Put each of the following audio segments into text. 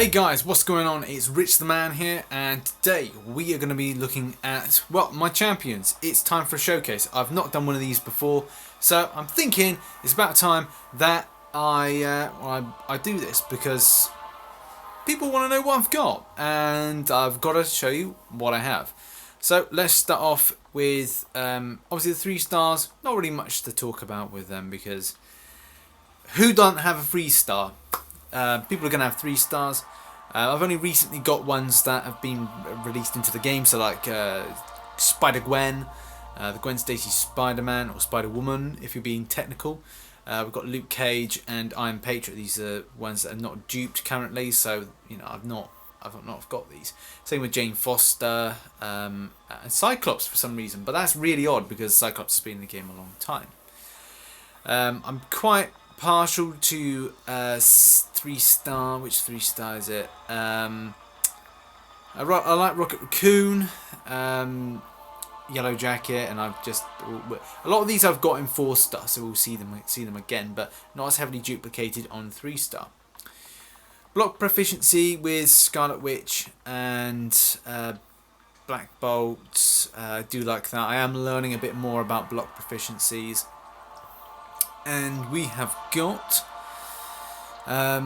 Hey guys, what's going on? It's Rich the Man here, and today we are going to be looking at, well, my champions. It's time for a showcase. I've not done one of these before, so I'm thinking it's about time that I do this because people want to know what I've got, and I've got to show you what I have. So let's start off with obviously the 3 stars. Not really much to talk about with them because who doesn't have a 3-star? People are going to have 3 stars. I've only recently got ones that have been released into the game, so like Spider-Gwen, the Gwen Stacy Spider-Man, or Spider-Woman if you're being technical. We've got Luke Cage and Iron Patriot. These are ones that are not duped currently, so you know I've not got these. Same with Jane Foster and Cyclops for some reason, but that's really odd because Cyclops has been in the game a long time. I'm quite partial to 3-star. Which 3-star is it? I like Rocket Raccoon, Yellow Jacket, and I've just a lot of these I've got in 4-star, so we'll see them again, but not as heavily duplicated on 3-star. Block proficiency with Scarlet Witch and Black Bolt. I do like that. I am learning a bit more about block proficiencies. And we have got, yeah,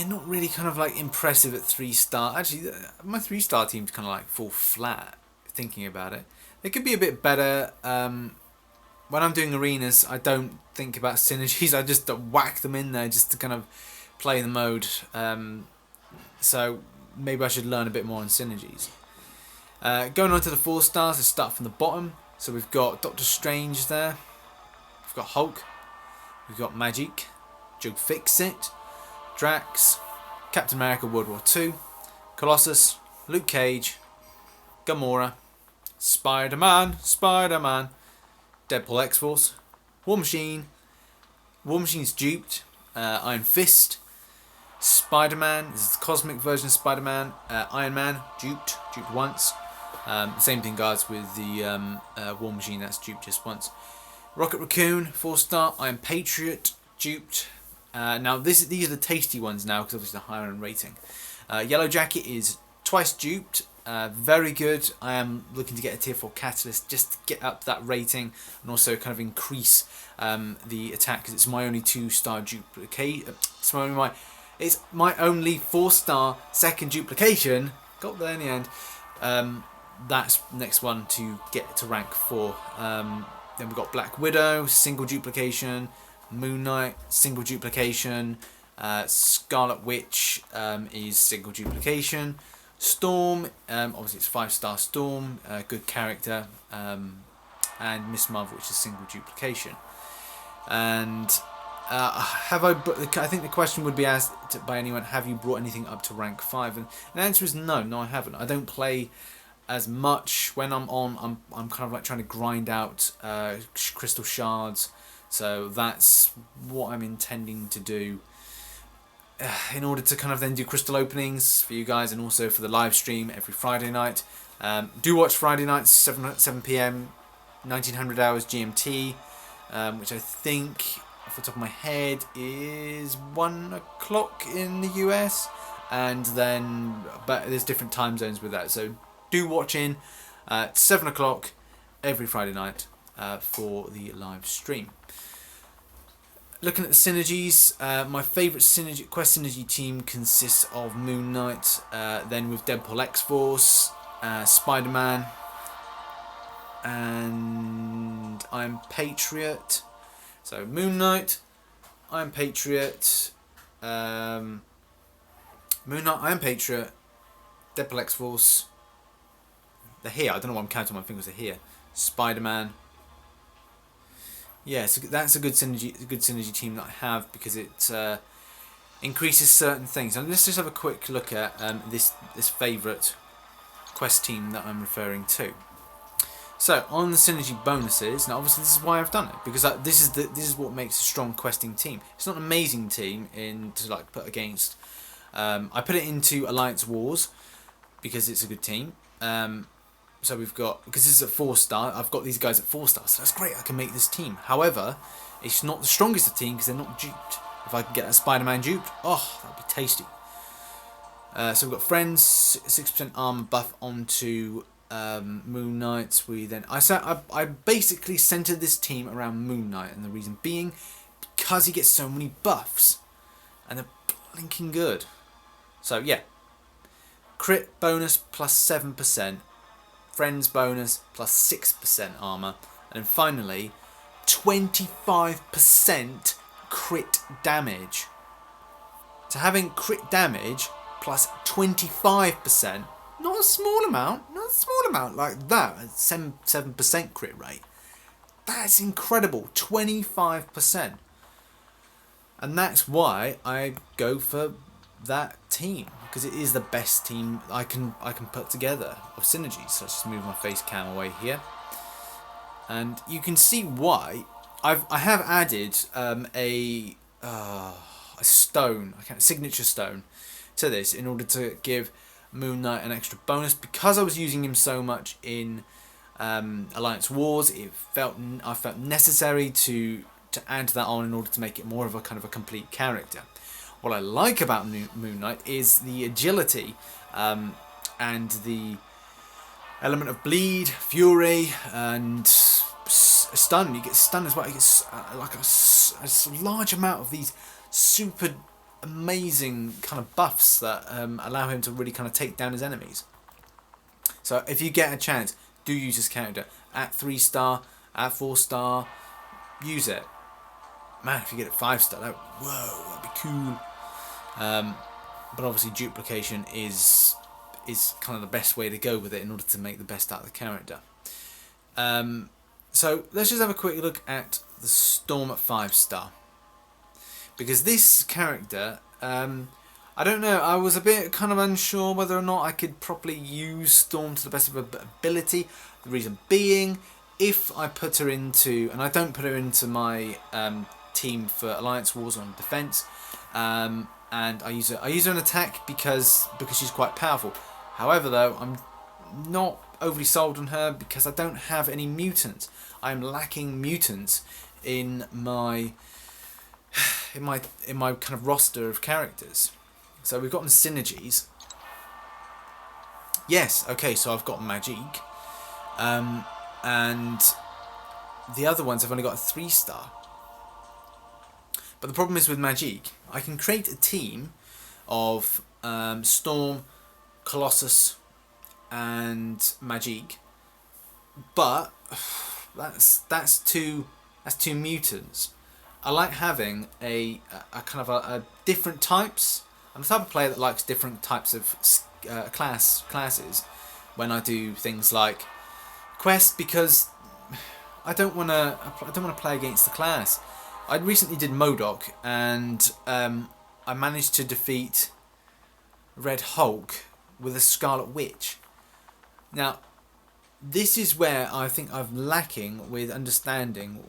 not really kind of like impressive at 3-star. Actually, my 3-star team's kind of like fall flat, thinking about it. They could be a bit better. When I'm doing arenas, I don't think about synergies. I just whack them in there just to kind of play the mode. So maybe I should learn a bit more on synergies. Going on to the 4 stars, let's start from the bottom. So we've got Doctor Strange there. We've got Hulk, we've got Magic, Joe Fixit, Drax, Captain America World War II, Colossus, Luke Cage, Gamora, Spider-Man, Deadpool X-Force, War Machine, War Machine's duped, Iron Fist, Spider-Man, this is the cosmic version of Spider-Man, Iron Man, duped once. Same thing guys with the War Machine, that's duped just once. Rocket Raccoon, 4-star. Iron Patriot, duped. Now these are the tasty ones now because obviously the higher in rating. Yellow Jacket is twice duped. Very good. I am looking to get a tier 4 catalyst just to get up that rating and also kind of increase the attack because it's my only 2-star duplicate. It's my only 4-star second duplication. Got there in the end. That's next one to get to rank 4. Then we've got Black Widow, single duplication. Moon Knight, single duplication. Scarlet Witch is single duplication. Storm, obviously it's 5-star Storm, good character. And Miss Marvel, which is single duplication. And I think the question would be asked by anyone, have you brought anything up to rank 5? And the answer is no, I haven't. I don't play as much. When I'm on, I'm kind of like trying to grind out crystal shards, so that's what I'm intending to do in order to kind of then do crystal openings for you guys and also for the live stream every Friday night. Do watch Friday nights 7 p.m. 1900 hours GMT, which I think off the top of my head is 1 o'clock in the US, and then but there's different time zones with that, so do watch in at 7 o'clock every Friday night for the live stream. Looking at the synergies, my favourite quest synergy team consists of Moon Knight, then with Deadpool X-Force, Spider-Man, and Iron Patriot. So Moon Knight, Iron Patriot, Moon Knight, Iron Patriot, Deadpool X-Force. They're here. I don't know why I'm counting my fingers. They're here. Spider-Man. Yeah, so that's a good synergy team that I have because it increases certain things. And let's just have a quick look at this favourite quest team that I'm referring to. So on the synergy bonuses, now obviously this is why I've done it because this is what makes a strong questing team. It's not an amazing team to like put against. I put it into Alliance Wars because it's a good team. So we've got, because this is at 4-star, I've got these guys at 4-star, so that's great, I can make this team. However, it's not the strongest of team because they're not duped. If I can get a Spider-Man duped, oh, that'd be tasty. So we've got friends, 6% armor buff onto Moon Knight. I basically centered this team around Moon Knight, and the reason being because he gets so many buffs, and they're blinking good. So yeah, crit bonus plus 7%, friends bonus plus 6% armor, and finally 25% crit damage. So having crit damage plus 25%, not a small amount like that, 7% crit rate. That's incredible, 25%. And that's why I go for that team, because it is the best team I can put together of synergies. So let's just move my face cam away here, and you can see why I have added a stone, a signature stone, to this in order to give Moon Knight an extra bonus, because I was using him so much in Alliance Wars. I felt necessary to add that on in order to make it more of a kind of a complete character. What I like about Moon Knight is the agility and the element of bleed, fury, and stun. You get stun as well. You get like a large amount of these super amazing kind of buffs that allow him to really kind of take down his enemies. So if you get a chance, do use this character at 3-star, at 4-star. Use it. Man, if you get it 5-star, that'd be cool. But obviously duplication is kind of the best way to go with it in order to make the best out of the character. So let's just have a quick look at the Storm at 5-star, because this character, I don't know, I was a bit kind of unsure whether or not I could properly use Storm to the best of her ability. The reason being, if I put her into, and I don't put her into my team for Alliance Wars on defense, and I use her in attack because she's quite powerful. However, though, I'm not overly sold on her because I don't have any mutants. I'm lacking mutants in my kind of roster of characters. So we've gotten synergies. Yes, okay, so I've got Magique, and the other ones I've only got a 3-star. But the problem is with Magique, I can create a team of Storm, Colossus, and Magique, but that's two mutants. I like having a kind of a different types. I'm the type of player that likes different types of classes when I do things like quests, because I don't want to play against the class. I recently did MODOK, and I managed to defeat Red Hulk with a Scarlet Witch. Now, this is where I think I'm lacking with understanding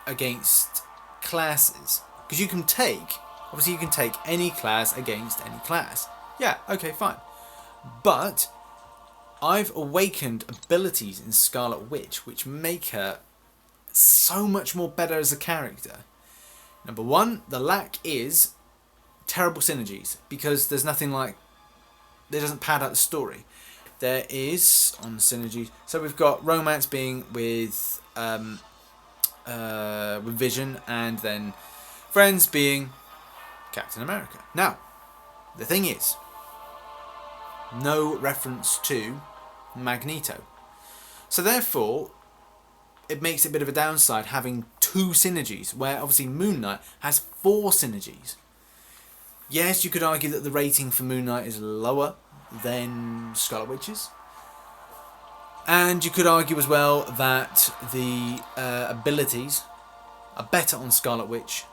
against classes, because you can take any class against any class. Yeah, okay, fine. But I've awakened abilities in Scarlet Witch which make her so much more better as a character. Number one, the lack is terrible synergies, because there's nothing like, it doesn't pad out the story. There is on synergies, so we've got romance being with Vision, and then friends being Captain America. Now, the thing is, no reference to Magneto. So therefore, it makes it a bit of a downside having 2 synergies, where obviously Moon Knight has 4 synergies. Yes, you could argue that the rating for Moon Knight is lower than Scarlet Witch's. And you could argue as well that the abilities are better on Scarlet Witch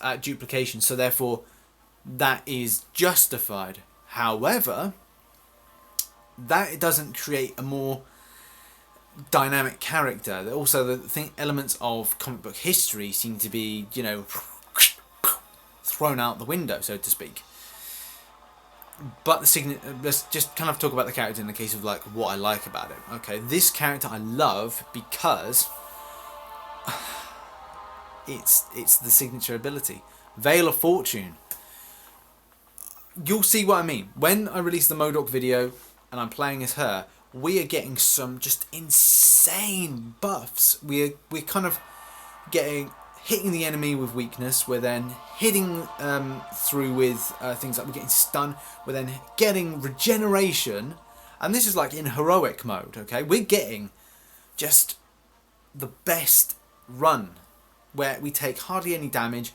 at duplication, so therefore that is justified. However, that doesn't create a more dynamic character. Also, the elements of comic book history seem to be, thrown out the window, so to speak. But let's just kind of talk about the character in the case of like what I like about it. Okay, this character I love because it's the signature ability, Veil of Fortune. you'll see what I mean. When I release the MODOK video and I'm playing as her, we are getting some just insane buffs. We're kind of hitting the enemy with weakness. We're then hitting through with things like we're getting stun. We're then getting regeneration, and this is like in heroic mode. Okay, we're getting just the best run where we take hardly any damage.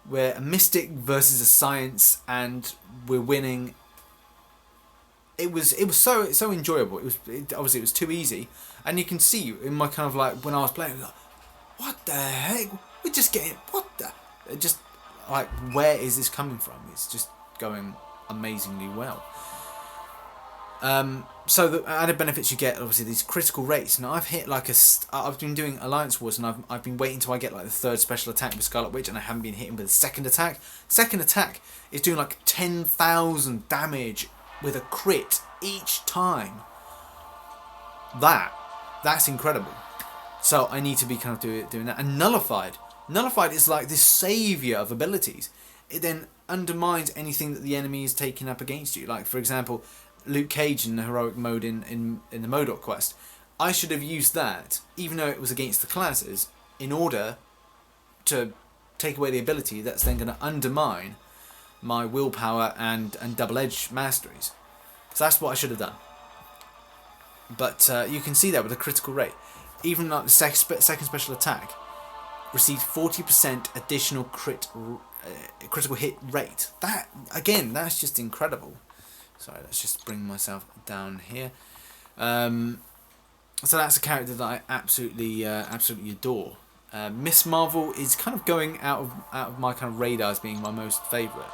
We're a mystic versus a science, and we're winning. It was so enjoyable. Obviously it was too easy, and you can see in my kind of like when I was playing, like, what the heck? We're just getting what the just like where is this coming from? It's just going amazingly well. So the added benefits you get, obviously, these critical rates. Now I've hit like I've been doing Alliance Wars, and I've been waiting till I get like the third special attack with Scarlet Witch, and I haven't been hitting with the second attack. Second attack is doing like 10,000 damage with a crit each time. That's incredible. So I need to be kind of doing that. And Nullified is like this savior of abilities. It then undermines anything that the enemy is taking up against you. Like for example, Luke Cage in the heroic mode in the MODOK quest. I should have used that, even though it was against the classes, in order to take away the ability that's then going to undermine my willpower and double-edged masteries. So that's what I should have done. But you can see that with a critical rate. Even like the second special attack received 40% additional critical hit rate. That, again, that's just incredible. Sorry, let's just bring myself down here. So that's a character that I absolutely adore. Miss Marvel is kind of going out of my kind of radar as being my most favourite.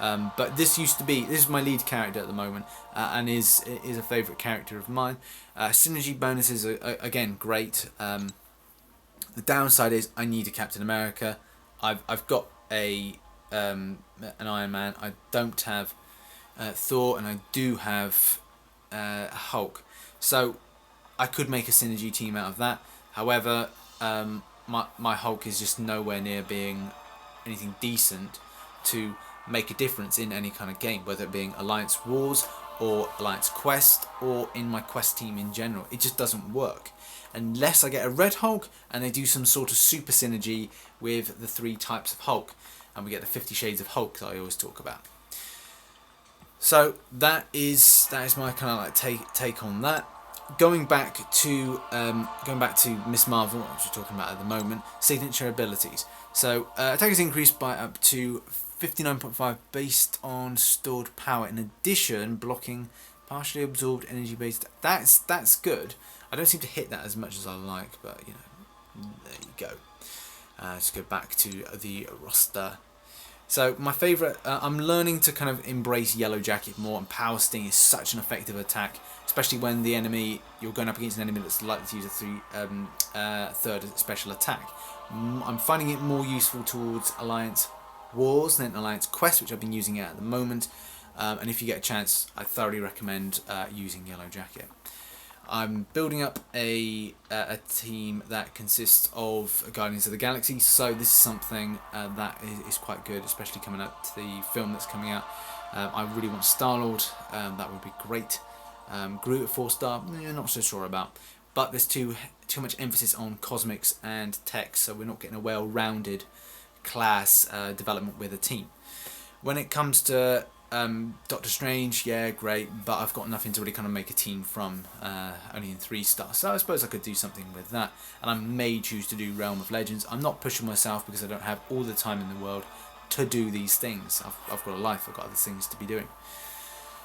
But this is my lead character at the moment, and is a favourite character of mine. Synergy bonuses are again great. The downside is I need a Captain America. I've got an Iron Man. I don't have Thor, and I do have Hulk. So I could make a synergy team out of that. However, my Hulk is just nowhere near being anything decent to make a difference in any kind of game, whether it being Alliance Wars or Alliance Quest or in my Quest team in general. It just doesn't work unless I get a Red Hulk and they do some sort of super synergy with the 3 types of Hulk, and we get the 50 Shades of Hulk that I always talk about. So that is my kind of like take on that. Going back to Miss Marvel, which we're talking about at the moment, signature abilities. So attack is increased by up to 59.5 based on stored power. In addition, blocking partially absorbed energy based. That's good. I don't seem to hit that as much as I like, but you know, there you go. Let's go back to the roster. So my favourite, I'm learning to kind of embrace Yellow Jacket more, and Power Sting is such an effective attack, especially when you're going up against an enemy that's likely to use a third special attack. I'm finding it more useful towards Alliance Wars than Alliance Quest, which I've been using it at the moment. And if you get a chance, I thoroughly recommend using Yellow Jacket. I'm building up a team that consists of Guardians of the Galaxy, so this is something that is quite good, especially coming up to the film that's coming out. I really want Star-Lord, that would be great. Groot at 4-star, not so sure about, but there's too much emphasis on cosmics and tech, so we're not getting a well-rounded class development with a team. When it comes to Doctor Strange, yeah, great, but I've got nothing to really kind of make a team from, only in 3-star, so I suppose I could do something with that, and I may choose to do Realm of Legends. I'm not pushing myself because I don't have all the time in the world to do these things. I've got a life, I've got other things to be doing.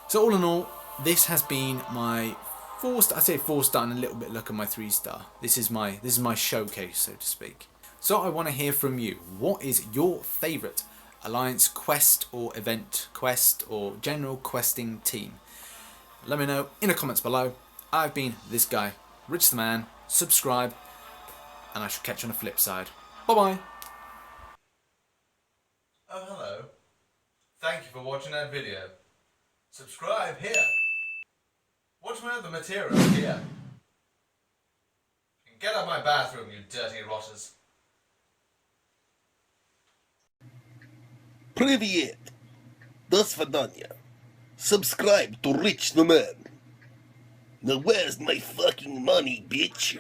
So all in all, this has been my 4-star, I say 4-star and a little bit look at my 3-star. This is my showcase, so to speak. So I want to hear from you. What is your favourite Alliance Quest or Event Quest or general questing team? Let me know in the comments below. I've been this guy, Rich the Man. Subscribe, and I shall catch you on the flip side. Bye bye. Oh, hello. Thank you for watching that video. Subscribe here. Watch my other material here. And get out of my bathroom, you dirty rotters. Привет! До свидания. Subscribe to Rich the Man. Now where's my fucking money, bitch?